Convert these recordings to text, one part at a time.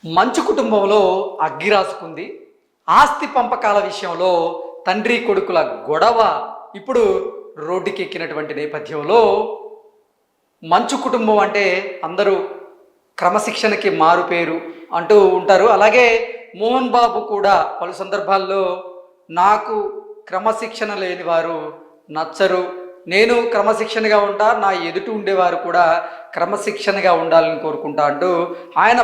మంచు కుటుంబంలో అగ్గి రాసుకుంది. ఆస్తి పంపకాల విషయంలో తండ్రి కొడుకుల గొడవ ఇప్పుడు రోడ్డుకెక్కినటువంటి నేపథ్యంలో మంచు కుటుంబం అంటే అందరూ క్రమశిక్షణకి మారుపేరు అంటూ ఉంటారు. అలాగే మోహన్ బాబు కూడా పలు సందర్భాల్లో నాకు క్రమశిక్షణ లేని వారు నచ్చరు, నేను క్రమశిక్షణగా ఉంటా, నా ఎదుటి ఉండేవారు కూడా క్రమశిక్షణగా ఉండాలని కోరుకుంటా అంటూ ఆయన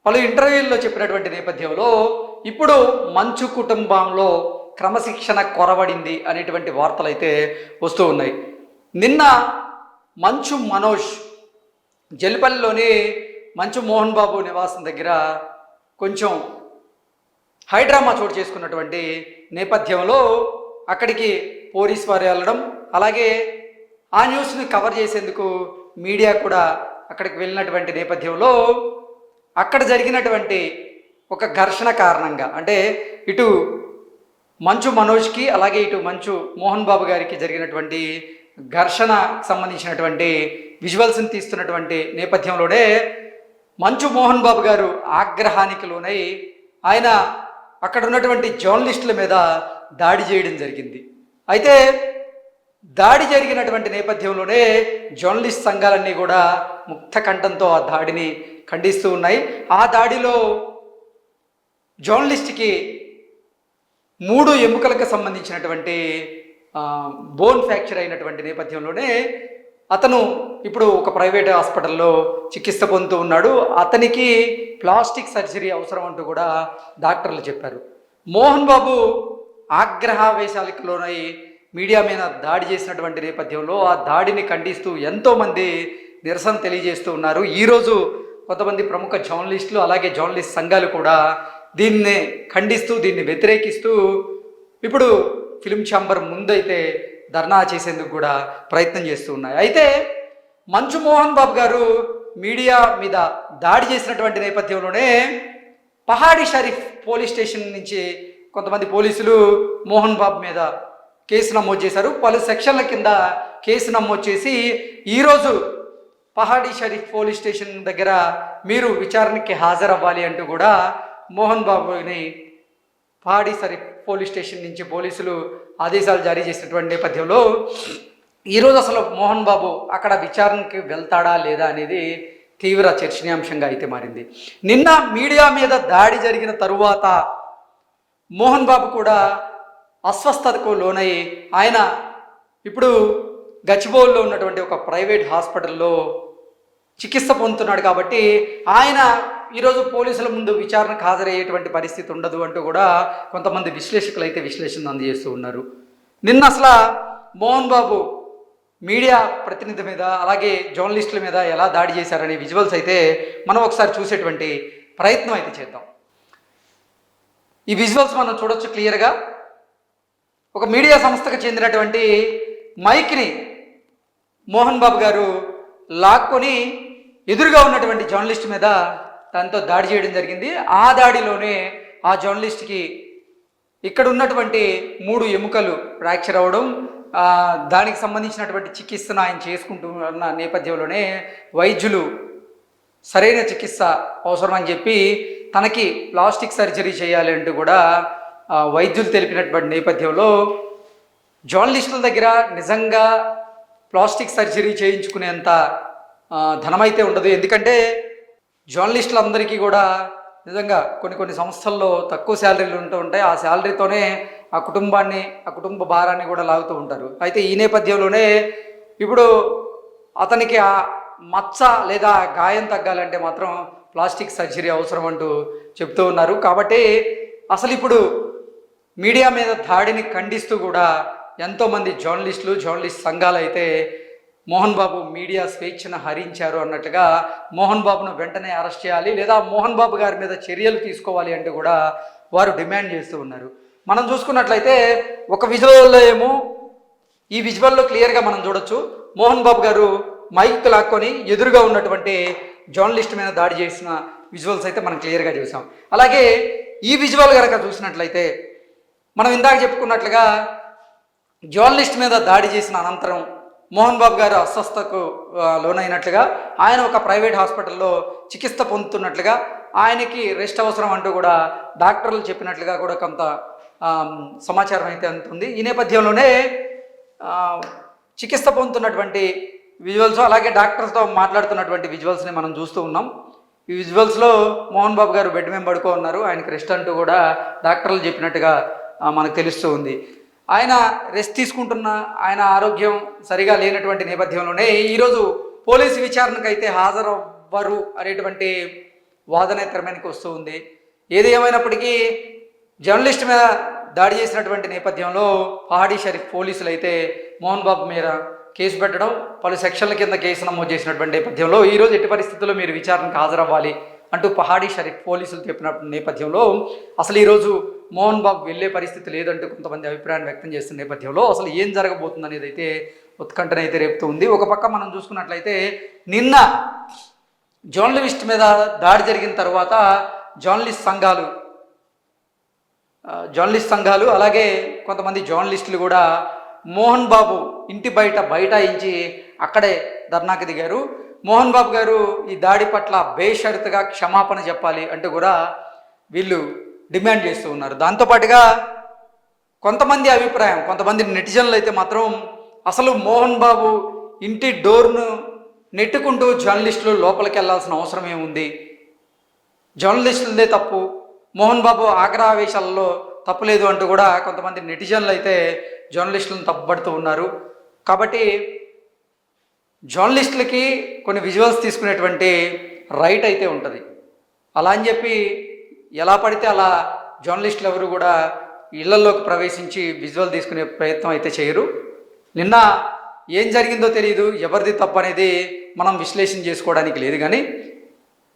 పలు ఇంటర్వ్యూల్లో చెప్పినటువంటి నేపథ్యంలో ఇప్పుడు మంచు కుటుంబంలో క్రమశిక్షణ కొరవడింది అనేటువంటి వార్తలు అయితే వస్తూ ఉన్నాయి. నిన్న మంచు మనోజ్ జల్లిపల్లిలోని మంచు మోహన్ బాబు నివాసం దగ్గర కొంచెం హైడ్రామా చోటు చేసుకున్నటువంటి నేపథ్యంలో అక్కడికి పోలీస్ వారు వెళ్ళడం, అలాగే ఆ న్యూస్ని కవర్ చేసేందుకు మీడియా కూడా అక్కడికి వెళ్ళినటువంటి నేపథ్యంలో అక్కడ జరిగినటువంటి ఒక ఘర్షణ కారణంగా, అంటే ఇటు మంచు మనోజ్కి అలాగే ఇటు మంచు మోహన్ బాబు గారికి జరిగినటువంటి ఘర్షణ సంబంధించినటువంటి విజువల్స్ని తీస్తున్నటువంటి నేపథ్యంలోనే మంచు మోహన్ బాబు గారు ఆగ్రహానికి లోనై ఆయన అక్కడ ఉన్నటువంటి జర్నలిస్టుల మీద దాడి చేయడం జరిగింది. అయితే దాడి జరిగినటువంటి నేపథ్యంలోనే జర్నలిస్ట్ సంఘాలన్నీ కూడా ముక్త కంఠంతో ఆ దాడిని ఖండిస్తూ ఉన్నాయి. ఆ దాడిలో జర్నలిస్ట్కి 3 ఎముకలకు సంబంధించినటువంటి బోన్ ఫ్రాక్చర్ అయినటువంటి నేపథ్యంలోనే అతను ఇప్పుడు ఒక ప్రైవేట్ హాస్పిటల్లో చికిత్స పొందుతూ ఉన్నాడు. అతనికి ప్లాస్టిక్ సర్జరీ అవసరం అంటూ కూడా డాక్టర్లు చెప్పారు. మోహన్ బాబు ఆగ్రహావేశాలకు లోనై మీడియా మీద దాడి చేసినటువంటి నేపథ్యంలో ఆ దాడిని ఖండిస్తూ ఎంతోమంది నిరసన తెలియజేస్తూ ఉన్నారు. ఈరోజు కొంతమంది ప్రముఖ జర్నలిస్టులు అలాగే జర్నలిస్ట్ సంఘాలు కూడా దీన్ని ఖండిస్తూ దీన్ని వ్యతిరేకిస్తూ ఇప్పుడు ఫిల్మ్ ఛాంబర్ ముందైతే ధర్నా చేసేందుకు కూడా ప్రయత్నం చేస్తూ ఉన్నాయి. అయితే మంచు మోహన్ బాబు గారు మీడియా మీద దాడి చేసినటువంటి నేపథ్యంలోనే పహాడీ షరీఫ్ పోలీస్ స్టేషన్ నుంచి కొంతమంది పోలీసులు మోహన్ బాబు మీద కేసు నమోదు చేశారు. పలు సెక్షన్ల కింద కేసు నమోదు చేసి ఈరోజు పహాడీ షరీఫ్ పోలీస్ స్టేషన్ దగ్గర మీరు విచారణకి హాజరవ్వాలి అంటూ కూడా మోహన్ బాబుని పహాడీ షరీఫ్ పోలీస్ స్టేషన్ నుంచి పోలీసులు ఆదేశాలు జారీ చేసినటువంటి నేపథ్యంలో ఈరోజు అసలు మోహన్ బాబు అక్కడ విచారణకి వెళ్తాడా లేదా అనేది తీవ్ర చర్చనీయాంశంగా అయితే మారింది. నిన్న మీడియా మీద దాడి జరిగిన తరువాత మోహన్ బాబు కూడా అస్వస్థతకు లోనై ఆయన ఇప్పుడు గచ్చిబౌలిలో ఉన్నటువంటి ఒక ప్రైవేట్ హాస్పిటల్లో చికిత్స పొందుతున్నాడు. కాబట్టి ఆయన ఈరోజు పోలీసుల ముందు విచారణకు హాజరయ్యేటువంటి పరిస్థితి ఉండదు అంటూ కూడా కొంతమంది విశ్లేషకులు అయితే విశ్లేషణ అందజేస్తూ ఉన్నారు. నిన్న అసలు మోహన్ బాబు మీడియా ప్రతినిధి మీద అలాగే జర్నలిస్టుల మీద ఎలా దాడి చేశారనే విజువల్స్ అయితే మనం ఒకసారి చూసేటువంటి ప్రయత్నం అయితే చేద్దాం. ఈ విజువల్స్ మనం చూడొచ్చు క్లియర్గా. ఒక మీడియా సంస్థకు చెందినటువంటి మైక్ని మోహన్ బాబు గారు లాక్కొని ఎదురుగా ఉన్నటువంటి జర్నలిస్ట్ మీద దాంతో దాడి చేయడం జరిగింది. ఆ దాడిలోనే ఆ జర్నలిస్ట్కి ఇక్కడ ఉన్నటువంటి 3 ఎముకలు ఫ్రాక్చర్ అవ్వడం, దానికి సంబంధించినటువంటి చికిత్సను ఆయన చేసుకుంటూ ఉన్న నేపథ్యంలోనే వైద్యులు సరైన చికిత్స అవసరం అని చెప్పి తనకి ప్లాస్టిక్ సర్జరీ చేయాలి అంటూ కూడా వైద్యులు తెలిపినటువంటి నేపథ్యంలో జర్నలిస్టుల దగ్గర నిజంగా ప్లాస్టిక్ సర్జరీ చేయించుకునేంత ధనమైతే ఉండదు. ఎందుకంటే జర్నలిస్టులందరికీ కూడా నిజంగా కొన్ని సంస్థల్లో తక్కువ శాలరీలు ఉంటూ ఉంటాయి. ఆ శాలరీతోనే ఆ కుటుంబ భారాన్ని కూడా లాగుతూ ఉంటారు. అయితే ఈ నేపథ్యంలోనే ఇప్పుడు అతనికి ఆ మచ్చ లేదా గాయం తగ్గాలంటే మాత్రం ప్లాస్టిక్ సర్జరీ అవసరం అంటూ చెప్తూ ఉన్నారు. కాబట్టి అసలు ఇప్పుడు మీడియా మీద దాడిని ఖండిస్తూ కూడా ఎంతోమంది జర్నలిస్ట్ సంఘాలు అయితే మోహన్ బాబు మీడియా స్వేచ్ఛను హరించారు అన్నట్టుగా మోహన్ బాబును వెంటనే అరెస్ట్ చేయాలి లేదా మోహన్ బాబు గారి మీద చర్యలు తీసుకోవాలి అంటూ కూడా వారు డిమాండ్ చేస్తూ ఉన్నారు. మనం చూసుకున్నట్లయితే ఒక విజువల్లో ఏమో ఈ విజువల్లో క్లియర్గా మనం చూడొచ్చు మోహన్ బాబు గారు మైక్ లాక్కొని ఎదురుగా ఉన్నటువంటి జర్నలిస్ట్ మీద దాడి చేసిన విజువల్స్ అయితే మనం క్లియర్గా చూసాం. అలాగే ఈ విజువల్ కనుక చూసినట్లయితే మనం ఇందాక చెప్పుకున్నట్లుగా జర్నలిస్ట్ మీద దాడి చేసిన అనంతరం మోహన్ బాబు గారు అస్వస్థకు లోనైనట్లుగా, ఆయన ఒక ప్రైవేట్ హాస్పిటల్లో చికిత్స పొందుతున్నట్లుగా, ఆయనకి రెస్ట్ అవసరం అంటూ కూడా డాక్టర్లు చెప్పినట్లుగా కూడా కొంత సమాచారం అయితే అందుతుంది. ఈ నేపథ్యంలోనే చికిత్స పొందుతున్నటువంటి విజువల్స్, అలాగే డాక్టర్స్తో మాట్లాడుతున్నటువంటి విజువల్స్ని మనం చూస్తూ ఉన్నాం. ఈ విజువల్స్లో మోహన్ బాబు గారు బెడ్ మీద పడుకో ఉన్నారు, ఆయనకి రెస్ట్ అంటూ కూడా డాక్టర్లు చెప్పినట్టుగా మనకు తెలుస్తూ ఉంది. ఆయన రెస్ట్ తీసుకుంటున్న, ఆయన ఆరోగ్యం సరిగా లేనటువంటి నేపథ్యంలోనే ఈరోజు పోలీసు విచారణకు అయితే హాజరవ్వరు అనేటువంటి వాదన తెరమీదకి వస్తూ ఉంది. ఏది ఏమైనప్పటికీ జర్నలిస్ట్ మీద దాడి చేసినటువంటి నేపథ్యంలో పహాడీ షరీఫ్ పోలీసులు అయితే మోహన్ బాబు మీద కేసు పెట్టడం, పలు సెక్షన్ల కింద కేసు నమోదు చేసినటువంటి నేపథ్యంలో ఈరోజు ఎట్టి పరిస్థితుల్లో మీరు విచారణకు హాజరవ్వాలి అంటూ పహాడీ షరీఫ్ పోలీసులు చెప్పిన నేపథ్యంలో అసలు ఈరోజు మోహన్ బాబు వెళ్ళే పరిస్థితి లేదంటూ కొంతమంది అభిప్రాయాన్ని వ్యక్తం చేస్తున్న నేపథ్యంలో అసలు ఏం జరగబోతుంది అనేది అయితే ఉత్కంఠనైతే రేపుతూ ఉంది. ఒక పక్క మనం చూసుకున్నట్లయితే నిన్న జర్నలిస్ట్ మీద దాడి జరిగిన తర్వాత జర్నలిస్ట్ సంఘాలు అలాగే కొంతమంది జర్నలిస్టులు కూడా మోహన్ బాబు ఇంటి బైఠాయించి అక్కడే ధర్నాకి దిగారు. మోహన్ బాబు గారు ఈ దాడి పట్ల బేషరతుగా క్షమాపణ చెప్పాలి అంటూ కూడా వీళ్ళు డిమాండ్ చేస్తూ ఉన్నారు. దాంతోపాటుగా కొంతమంది నెటిజన్లు అయితే మాత్రం అసలు మోహన్ బాబు ఇంటి డోర్ను నెట్టుకుంటూ జర్నలిస్టులు లోపలికి వెళ్ళాల్సిన అవసరం ఏముంది, జర్నలిస్టులదే తప్పు, మోహన్ బాబు ఆగ్రహావేశాలలో తప్పులేదు అంటూ కూడా కొంతమంది నెటిజన్లు అయితే జర్నలిస్టులను తప్పుపడుతూ ఉన్నారు. కాబట్టి జర్నలిస్టులకి కొన్ని విజువల్స్ తీసుకునేటువంటి రైట్ అయితే ఉంటుంది. అలా అని చెప్పి ఎలా పడితే అలా జర్నలిస్టులు ఎవరు కూడా ఇళ్లలోకి ప్రవేశించి విజువల్ తీసుకునే ప్రయత్నం అయితే చేయరు. నిన్న ఏం జరిగిందో తెలియదు, ఎవరిది తప్పు అనేది మనం విశ్లేషణ చేసుకోవడానికి లేదు. కానీ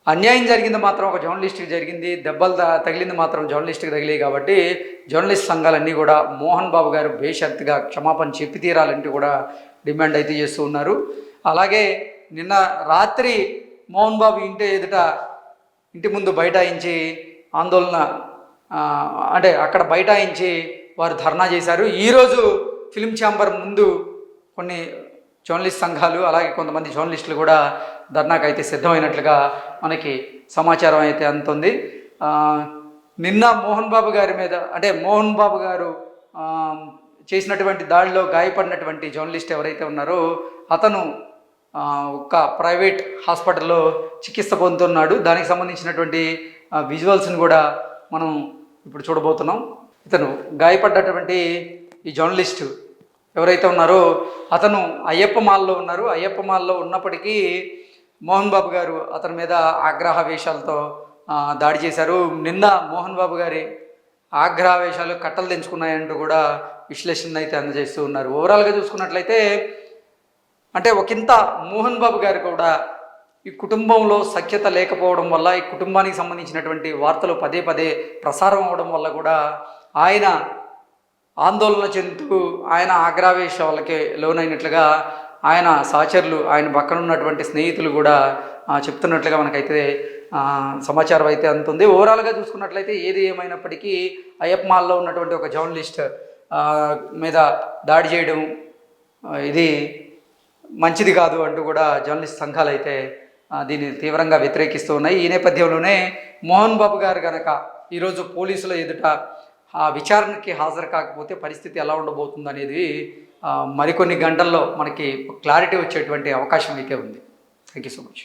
అన్యాయం జరిగింది మాత్రం ఒక జర్నలిస్ట్కి జరిగింది, దెబ్బలు తగిలింది మాత్రం జర్నలిస్ట్కి తగిలాయి. కాబట్టి జర్నలిస్ట్ సంఘాలన్నీ కూడా మోహన్ బాబు గారు బేషరతుగా క్షమాపణ చెప్పి తీరాలంటూ కూడా డిమాండ్ అయితే చేస్తూ ఉన్నారు. అలాగే నిన్న రాత్రి మోహన్ బాబు ఇంటి ముందు బైఠాయించి ఆందోళన అంటే అక్కడ బైఠాయించి వారు ధర్నా చేశారు. ఈరోజు ఫిలిం ఛాంబర్ ముందు కొన్ని జర్నలిస్ట్ సంఘాలు అలాగే కొంతమంది జర్నలిస్టులు కూడా ధర్నాకు అయితే సిద్ధమైనట్లుగా మనకి సమాచారం అయితే అందుతుంది. నిన్న మోహన్ బాబు గారు చేసినటువంటి దాడిలో గాయపడినటువంటి జర్నలిస్ట్ ఎవరైతే ఉన్నారో అతను ఒక ప్రైవేట్ హాస్పిటల్లో చికిత్స పొందుతున్నాడు. దానికి సంబంధించినటువంటి విజువల్స్ని కూడా మనం ఇప్పుడు చూడబోతున్నాం. ఇతను గాయపడ్డటువంటి ఈ జర్నలిస్ట్ ఎవరైతే ఉన్నారో అతను అయ్యప్ప మాల్లో ఉన్నారు. అయ్యప్ప మాల్లో ఉన్నప్పటికీ మోహన్ బాబు గారు అతని మీద ఆగ్రహావేశాలతో దాడి చేశారు. నిన్న మోహన్ బాబు గారి ఆగ్రహావేశాలు కట్టలు తెంచుకున్నాయంటూ కూడా విశ్లేషణ అయితే అందజేస్తూ ఉన్నారు. ఓవరాల్గా చూసుకున్నట్లయితే అంటే ఒకంత మోహన్ బాబు గారు కూడా ఈ కుటుంబంలో సఖ్యత లేకపోవడం వల్ల, ఈ కుటుంబానికి సంబంధించినటువంటి వార్తలు పదే పదే ప్రసారం అవడం వల్ల కూడా ఆయన ఆందోళన చెందుతూ ఆయన ఆగ్రహావేశాలకి లోనైనట్లుగా ఆయన సహచరులు, ఆయన పక్కన ఉన్నటువంటి స్నేహితులు కూడా చెప్తున్నట్లుగా మనకైతే సమాచారం అయితే అందుతుంది. ఓవరాల్గా చూసుకున్నట్లయితే ఏది ఏమైనప్పటికీ అయ్యప్ప మాల్లో ఉన్నటువంటి ఒక జర్నలిస్ట్ మీద దాడి చేయడం ఇది మంచిది కాదు అంటూ కూడా జర్నలిస్ట్ సంఘాలు అయితే దీన్ని తీవ్రంగా వ్యతిరేకిస్తూ ఉన్నాయి. ఈ నేపథ్యంలోనే మోహన్ బాబు గారు కనుక ఈరోజు పోలీసుల ఎదుట విచారణకి హాజరు కాకపోతే పరిస్థితి ఎలా ఉండబోతుంది అనేది మరికొన్ని గంటల్లో మనకి క్లారిటీ వచ్చేటువంటి అవకాశం అయితే ఉంది. Thank you so much.